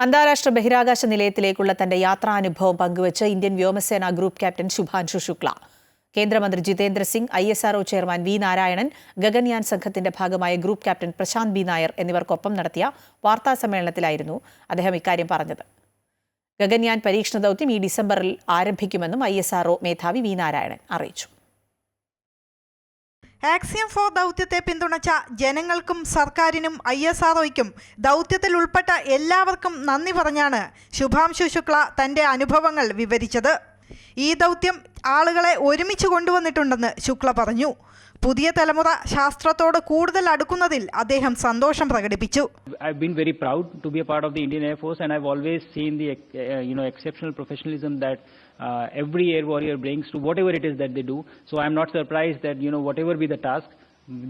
അന്താരാഷ്ട്ര ബഹിരാകാശ നിലയത്തിലേക്കുള്ള തന്റെ യാത്രാനുഭവം പങ്കുവച്ച് ഇന്ത്യൻ വ്യോമസേന ഗ്രൂപ്പ് ക്യാപ്റ്റൻ ശുഭാൻഷു ശുക്ല. കേന്ദ്രമന്ത്രി Jitendra Singh, ISRO chairman V Narayanan, Gaganyaan സംഘത്തിന്റെ ഭാഗമായ group captain Prashant B Nair എന്നിവർക്കൊപ്പം നടത്തിയ വാർത്താസമ്മേളനത്തിലായിരുന്നു അദ്ദേഹം ഇക്കാര്യം പറഞ്ഞത്. ഗഗൻയാൻ പരീക്ഷണ ദൗത്യം ഈ ഡിസംബറിൽ ആരംഭിക്കുമെന്നും ISRO മേധാവി വി നാരായണൻ അറിയിച്ചു. ആക്സിയം 4 ദൗത്യത്തെ പിന്തുണച്ച ജനങ്ങൾക്കും സർക്കാരിനും ISROയ്ക്കും ദൗത്യത്തിൽ ഉൾപ്പെട്ട എല്ലാവർക്കും നന്ദി പറഞ്ഞാണ് ശുഭാംശു ശുക്ല തന്റെ അനുഭവങ്ങൾ വിവരിച്ചത്. ഈ ദൗത്യം ആളുകളെ ഒരുമിച്ച് കൊണ്ടുവന്നിട്ടുണ്ടെന്ന് ശുക്ല പറഞ്ഞു. പുതിയ തലമുറ ശാസ്ത്രത്തോട് കൂടുതൽ അടുക്കുന്നതിൽ അദ്ദേഹം സന്തോഷം പ്രകടിപ്പിച്ചു. I've been very proud to be a part of the Indian Air Force, and I've always seen the exceptional professionalism that every air warrior brings to whatever it is that they do. So I'm not surprised that whatever be the task,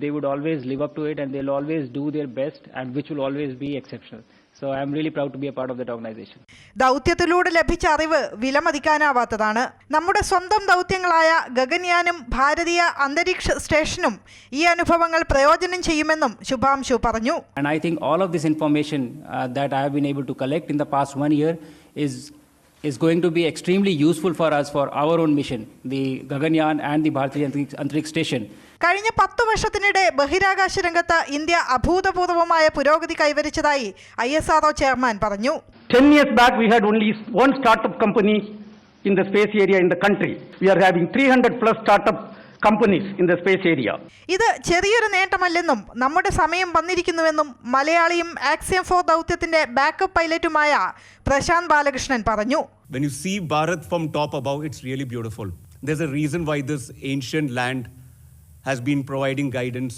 they would always live up to it, and they'll always do their best, and which will always be exceptional. So I'm really proud to be a part of that organization. ദൗത്യത്തിലൂടെ ലഭിച്ച അറിവ് വിലമതിക്കാനാവാത്തതാണ്. നമ്മുടെ സ്വന്തം ദൗത്യങ്ങളായ ഗഗൻയാനും ഭാരതീയ അന്തരീക്ഷ സ്റ്റേഷനും ഈ അനുഭവങ്ങൾ പ്രയോജനം ചെയ്യുമെന്നും ശുഭാംശു പറഞ്ഞു. And I think all of this information that I have been able to collect in the past 1 year is going to be extremely useful for us for our own mission, the Gaganyaan and the Bharatiya Antariksh Station. കഴിഞ്ഞ 10 വർഷത്തിനിടെ ബഹിരാകാശ രംഗത്ത് India അഭൂതപൂർവമായ പുരോഗതി കൈവരിച്ചതായി ISRO chairman പറഞ്ഞു. 10 years back we had only one startup company in the space area in the country. We are having 300 plus startup companies in the space area. ഇത് ചെറിയൊരു നേട്ടമല്ലെന്നും നമ്മുടെ സമയം വന്നിരിക്കുന്നുവെന്നും മലയാളിയും ആക്സിയം 4 ദൗത്യത്തിന്റെ ബാക്കപ്പ് പൈലറ്റുമായ പ്രശാന്ത് ബാലകൃഷ്ണൻ പറഞ്ഞു. When you see Bharat from top above, it's really beautiful. There's a reason why this ancient land has been providing guidance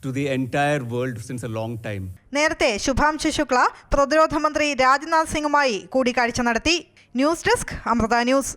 to the entire world since a long time. നേരത്തെ ശുഭാംശു ശുക്ല പ്രതിരോധ മന്ത്രി രാജ്നാഥ് സിംഗുമായി കൂടിക്കാഴ്ച നടത്തി. News desk, Amrita news.